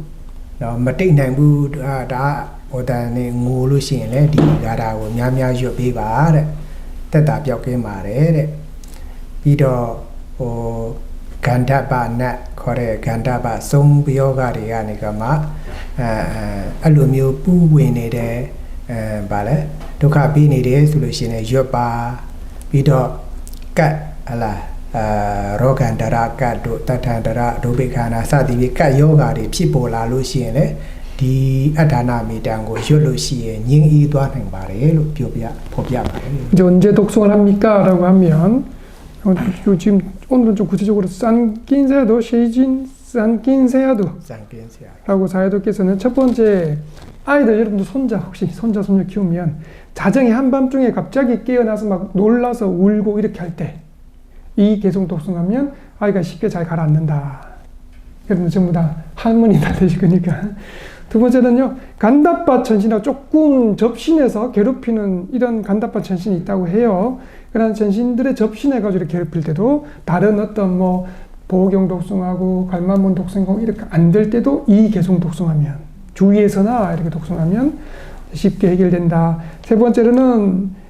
တော့မတိတ်နိုင်ဘူးဒါဟိုတန်နေงูလို့ရှိရင်လေဒီဂါထာကိုများများရွတ်ပေးပါတဲ့တက်တာပြောက်ကင်းပါတယ်တဲ့ပြီးတော့ဂန္ဓပနတ်ခေါ်တဲ့ဂန္ဓပသုံးပြောကတွေကနေကမှအဲ့လိုမျိုးပူးဝင်နေတဲ့ဗာလဲဒုက္ခပြီးနေတယ်ဆိုလို့ရှိရင်ရွတ်ပါပြီးတော့ကတ်ဟလာရောဂန္တရာကတ်တို့တထန္တရာဒုပိခန္ဓာစသည်ဖြင့်ကတ်ယောဂါတွေဖြစ်ပေါ်လာလို့ရှိရင်လေဒီအထာနာမေတံကိုရွတ်လို့ရှိရင်ငြင်းအေးသွားနိုင်ပါတယ်လို့ဖော်ပြပါတယ် 이제 언제 독송을 합니까? 라고 하면 지금 오늘은 좀 구체적으로 싼낀세야도 시진 싼낀세야도 라고 사회도께서는 첫 번째 아이들 여러분들 혹시 손자 손녀 키우면 자정에 한밤중에 갑자기 깨어나서 막 놀라서 울고 이렇게 할 때 이 개송 독송하면 아이가 쉽게 잘 가라앉는다. 여러분 전부 다 할머니 다 되실 거니까. 두 번째는요, 간다빠 천신하고 조금 접신해서 괴롭히는 이런 간다빠 천신이 있다고 해요. 그런 천신들의 접신해가지고 이렇게 괴롭힐 때도 다른 어떤 뭐 보경 독송하고 갈만문 독송하고 이렇게 안 될 때도 이 개송 독송하면 주위에서나 이렇게 독송하면 쉽게 해결된다. 세 번째로는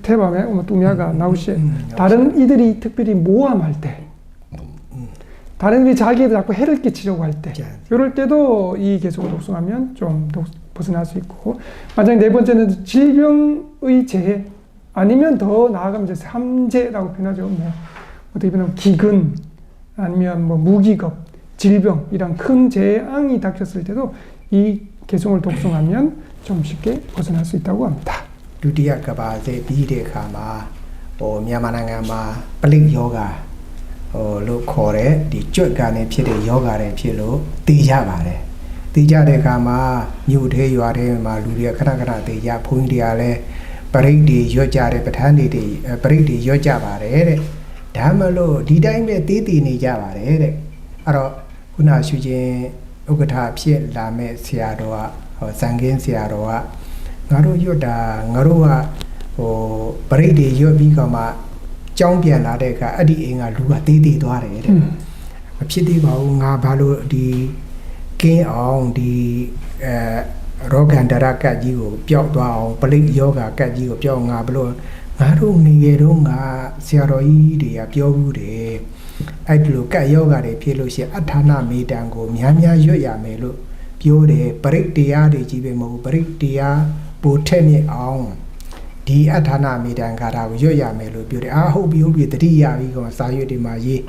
태밤에 뚜미아가 나오시 다른 이들이 특별히 모함할 때 다른 이들이 자기에게 자꾸 해를 끼치려고 할 때 이럴 때도 이 개송을 독송하면 좀 벗어날 수 있고 마지막 네 번째는 질병의 재해 아니면 더 나아가면 이제 삼재라고 표현하죠. 뭐 어떻게 보면 기근 아니면 뭐 무기급 질병 이런 큰 재앙이 닥쳤을 때도 이 개송을 독송하면 좀 쉽게 벗어날 수 있다고 합니다. ဒုတိယကဘာစေပြီးတဲ့အခါမှာမြန်မာနိုင်ငံမှာပလိယောဂါလို့ခေါ်တဲ့ဒီကြွက်ကနေဖြစ်တဲ့ယောဂါတွေဖြစ်လို့သိကြပါတယ်သိကြတဲ့အခါမှာမြို့ထဲရွာထဲမှာလူတွေကခဏခဏသိကြဘုန်းကြီးတွေကလည်းပရိတ်တွေရွတ်ကြတယ်ပဋ္ဌာန်းတွေပရိတ်တွေရွတ်ကြပါတယ်တဲ့ဒါမှမလို့ဒီတိုင်းပဲသေးသေးနေကြပါတယ်တဲ့အဲ့တော့ခုနရှုချင်းဥက္ကဋ္ဌဖြစ်လာမဲ့ဆရာတော်ကဇန်ကင်းဆရာတော်ကငါတို့ရွတ်တာငါတို့ကပရိတ်တွေရွတ်ပြီးကမှကြောင်းပြန်လာတဲ့အခါအဲ့ဒီအိမ်ကလူကသေးသေးသွားတယ်တဲ့မဖြစ်သေးပါဘူးငါဘာလို့ဒီကင်းအောင်ဒီ 로간다라 까지고 뼈도 블릭 요가 까지고 뼈가 별로 나로 니게로가 시아로이리야 뼈부데 아이들로 까 요가를 필요시 아타나 메단고 냐냐 요야멜로 뼈데 브릭 디아데 집에 뭐 브릭 디아 보테니 아웅 디 아타나 메단 가라고 요야멜로 뼈데 아 호비 드리야 이거 사유디 마지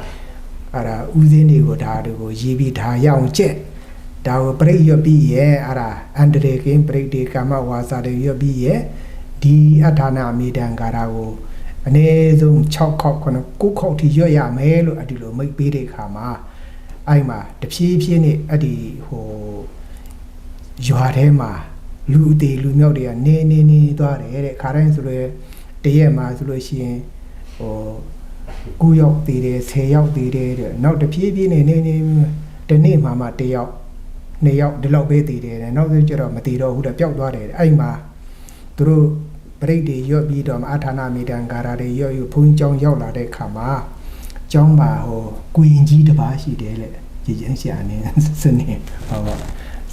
알아 우진이고 다르고 예비 다 야옹제 다고 브레이 여비에 알아 안드레긴 브레이디 까마 와사데 여비에 디 아타나 미단가라고 안에좀 6ခေါက် 9ခေါက် ထိ ရွတ်ရမယ်လို့အဲ့ဒီလိုမိတ်ပေးတဲ့အခါမှာအဲ့မှာတဖြည်းဖြည်းနဲ့အဲ့ဒီဟိုရွာထဲမှာလူအသေးလူမြောက်တွေကနေသွားတယ်တဲ့ခါတိုင်းဆိုလို့တရက်မှာဆိုလို့ရှိရင်ဟို9ယောက်သေးတယ်10ယောက်သေးတယ်တဲ့နောက်တဖြည်းဖြည်းနဲ့နေတနေ့မှ1ယောက်2ယောက်ဒီလောက်ပဲသေးတယ်တဲ့နောက်ဆိုကျတော့မသေးတော့ဘူးတဲ့ပျောက်သွားတယ်အဲ့မှာသူတို့ပရိတ်တွေရွတ်ပြီးတော့အာထာနာမေတံကာရာတွေရွတ်ဘုန်းကြီးကျောင်းရောက်လာတဲ့ခါမှာကျောင်းမှာဟိုကွင်ကြီးတစ်ပါးရှိတယ်လေရည်ချင်းရှာနေစနေဟော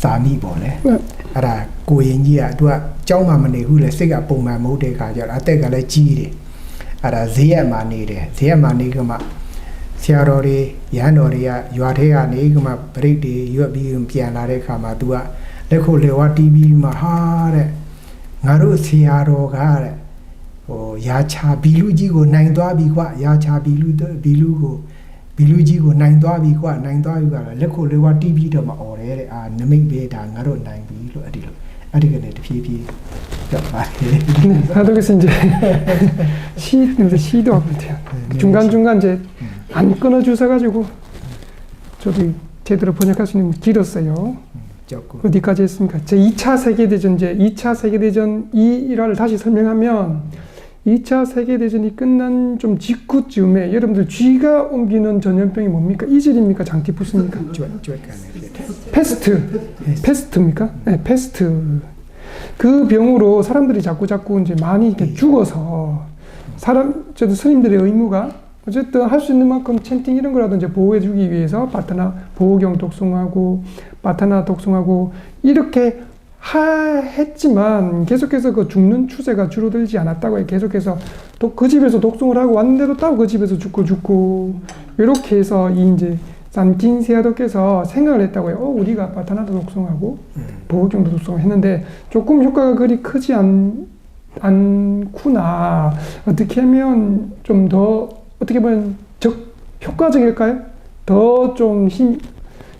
စာမိပေါ့လေအဲ့ဒါကိုရင်ကြီးကသူကကျောင်းမှာမနေဘူးလေစိတ်ကပုံမှန်မဟုတ်တဲ့ခါကျတော့အသက်ကလည်းကြီးတယ်အဲ့ဒါဈေးရက်မှာနေတယ်ဈေးရက်မှာနေကမှဆရာတော်တွေရဟန်းတော်တွေကရွာထဲကနေကမှပရိတ်တွေရွတ်ပြီးပြန်လာတဲ့ခါမှာသူကလက်ခုလေဝါတီးပြီးမှဟာတဲ့ငါတို့ဆရာတော်ကတဲ့ဟိုရာချာဘီလူကြီးကိုနိုင်သွားပြီကွာရာချာဘီလူကြီးကိုနိုင်သွားပြီကွာနိုင်သွားပြီကွာလက်ခုလေဝါတီးပြီးတော့မអော်တယ်တဲ့အာနမိတ်ပဲဒါငါတို့နိုင်ပြီလို့အဲ့ဒီလိုအဲ့ဒီကနေတဖြည်းဖြည်းပြောပါတယ်나도 그래서 이제 시도 하면 돼요. 중간중간 이제 안 끊어주셔가지고 저도 제대로 번역할 수 있는 길었어요. 어디까지 했습니까? 제 2차 세계대전 이제 2차 세계대전 이 일화를 다시 설명하면 2차 세계대전이 끝난 좀 직후쯤에 여러분들 쥐가 옮기는 전염병이 뭡니까? 이질입니까? 장티푸스입니까? 페스트입니까? 네, 페스트. 그 병으로 사람들이 자꾸 이제 많이 이렇게 죽어서 저도 스님들의 의무가 어쨌든 할 수 있는 만큼 챈팅 이런 거라도 이제 보호해주기 위해서 바타나 보호경 독송하고 바타나 독송하고 이렇게 했지만 계속해서 그 죽는 추세가 줄어들지 않았다고 해요. 계속해서 또 그 집에서 독송을 하고 왔는데도 또 그 집에서 죽고 이렇게 해서 이 이제 산킨세아도께서 생각을 했다고 해요. 우리가 바타나도 독송하고 보호경도 독송했는데 조금 효과가 그리 크지 않구나. 어떻게 하면 좀 더 어떻게 보면 효과적일까요? 더 좀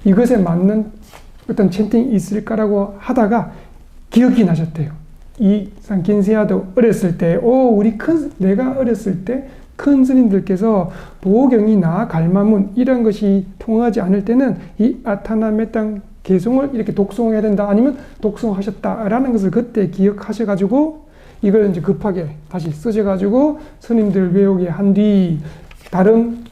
이것에 맞는 어떤 챈팅이 있을까라고 하다가 기억이 나셨대요. 이 산킨세아도 어렸을 때, 내가 어렸을 때 큰 스님들께서 보호경이나 갈마문 이런 것이 통하지 않을 때는 이 아타나메땅 개송을 이렇게 독송해야 된다 아니면 독송하셨다라는 것을 그때 기억하셔가지고 이걸 이제 급하게 다시 쓰셔가지고 스님들 외우게 한 뒤 다른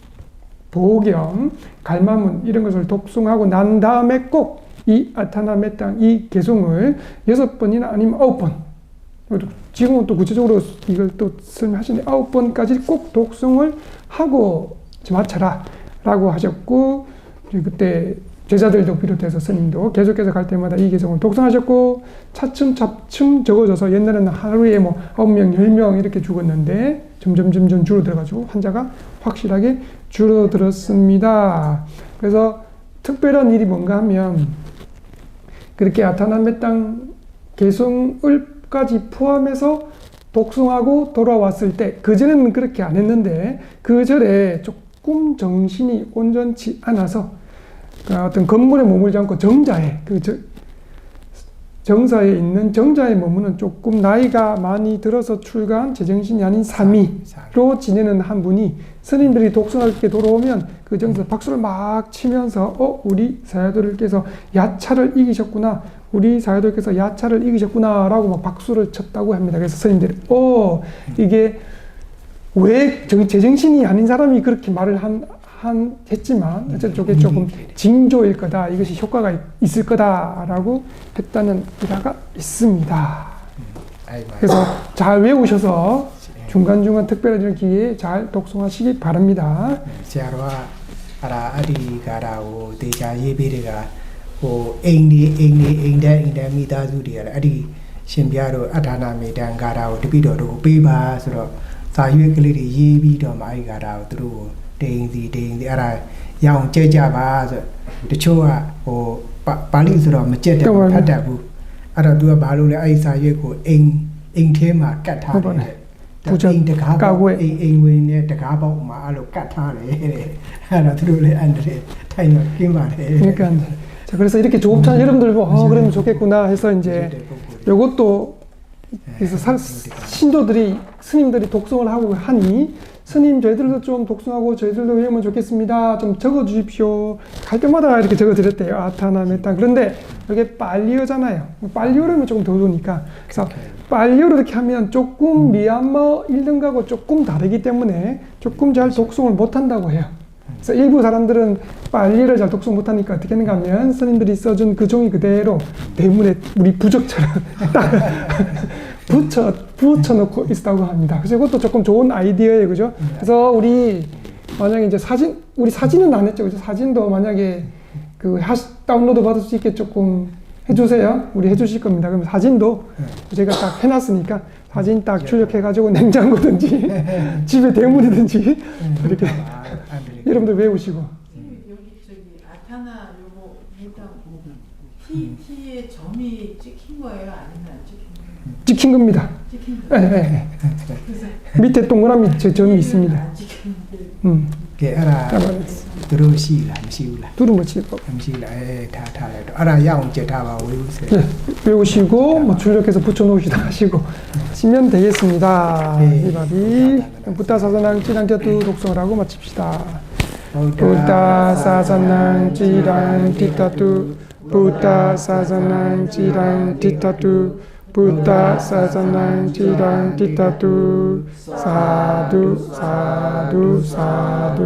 보호경, 갈마문 이런 것을 독송하고 난 다음에 꼭 이 아타나메땅 이 개송을 6번이나 아니면 9번 지금은 또 구체적으로 이걸 또 설명하시는데 9번까지 꼭 독송을 하고 마쳐라 라고 하셨고 그때 제자들도 비롯해서 스님도 계속해서 갈 때마다 이 개송을 독송하셨고 차츰 적어져서 옛날에는 하루에 뭐 9명, 10명 이렇게 죽었는데 점점 줄어들어가지고 환자가 확실하게 줄어들었습니다. 그래서 특별한 일이 뭔가 하면 그렇게 아타나메땅 개송을까지 포함해서 독송하고 돌아왔을 때 그전에는 그렇게 안 했는데 그 절에 조금 정신이 온전치 않아서 어떤 건물에 머물지 않고 정사에 있는 정자에 머무는 조금 나이가 많이 들어서 출가한 제정신이 아닌 사미로 지내는 한 분이 스님들이 독송할 때 돌아오면 그 정사 박수를 막 치면서 우리 사야도르께서 야차를 이기셨구나 우리 사야도르께서 야차를 이기셨구나 라고 막 박수를 쳤다고 합니다. 그래서 스님들이 이게 왜 제정신이 아닌 사람이 그렇게 말을 했지만 저쪽에 조금 징조일 거다 이것이 효과가 있을 거다라고 했다는 일화가 있습니다. 그래서 잘 외우셔서 중간중간 특별한 기회에 잘 독송하시기 바랍니다. 시아로와 아라 아리가라고 대자 예비리가 အိမ်မိသားစုတွေကလည်းအဲ့ဒီရှင်ပြတို့အထာနာမေတံဂါထာကိုတပိတော်တို့ကိုပေးပါဆိုတော့စာရွက်ကလေးတွေရေးပြီးတော့မှအဲ့ဒီဂါထာကိုသူတို့ကိုတိန်စီအဲ့ဒါရအောင်ကြဲကြပါဆိုတချို့ကပါဠိဆိုတော့မကြက်တယ်ဖတ်တတ်ဘူးအဲ့တော့ तू ကဘာလို့လဲအဲ့ဒီစာရွက်ကိုအိမ်ထဲမှာကတ်ထားတယ်အိမ်တကားပေါက်အိမ်ဝင်နဲ့တကားပေါက်မှာအဲ့လိုကတ်ထားတယ်တဲ့အဲ့တော့သူတို့လည်းအန်တရထိုင်တော့ကျင်းပါတယ် 그러니까 자 그래서 이렇게 좁찬 여러분들 보고 그러면 좋겠구나 해서 이제 이것도 그래서 신도들이 스님들이 독송을 하고 하니 스님 저희들도 좀 독송하고 저희들도 외우면 좋겠습니다. 좀 적어 주십시오. 갈 때마다 이렇게 적어 드렸대요. 아타나 메타. 그런데 이게 빨리어잖아요. 빨리어라면 조금 더 좋으니까. 그래서 빨리어로 이렇게 하면 조금 미얀마 1등하고 조금 다르기 때문에 조금 잘 독송을 못 한다고 해요. 그래서 일부 사람들은 빨리를 잘 독송 못하니까 어떻게 하는가 하면 스님들이 써준 그 종이 그대로 대문에 우리 부적처럼 딱 붙여놓고 있다고 합니다. 그래서 이것도 조금 좋은 아이디어예요, 그죠? 그래서 우리 만약에 이제 우리 사진은 안 했죠, 그죠? 사진도 만약에 그 다운로드 받을 수 있게 조금 해주세요. 우리 해주실 겁니다. 그러면 사진도 제가 딱 해놨으니까 사진 딱 출력해가지고 냉장고든지 집에 대문이든지 이렇게 여러분들 외우시고. 여기 저기 아타나 요거 일단 T의 점이 찍힌 거예요? 아니면 안 찍힌 거예요? 찍힌 겁니다. 찍힌 거예요? 네. 밑에 동그라미 제 점이 있습니다. 안 찍혔는데. ကဲအဲ့ဒါသူတို့ရှိလားမရှိဘူးလား 두루 못 치고. မရှိလားထားလိုက်တော့အဲ့ဒါရအောင်ကြက်ထားပါဝေးဦးစေ 네, 외우시고 뭐 출력해서 붙여놓으시다 하시고 하시면 되겠습니다. 네. 이바비 부타사사낭 찌랑티아투 독성을 하고 마칩시다. 부타사사낭 찌랑 티타투 부타사사낭 찌랑 티타투 부타사사낭 찌랑 티타투 사두 사두 사두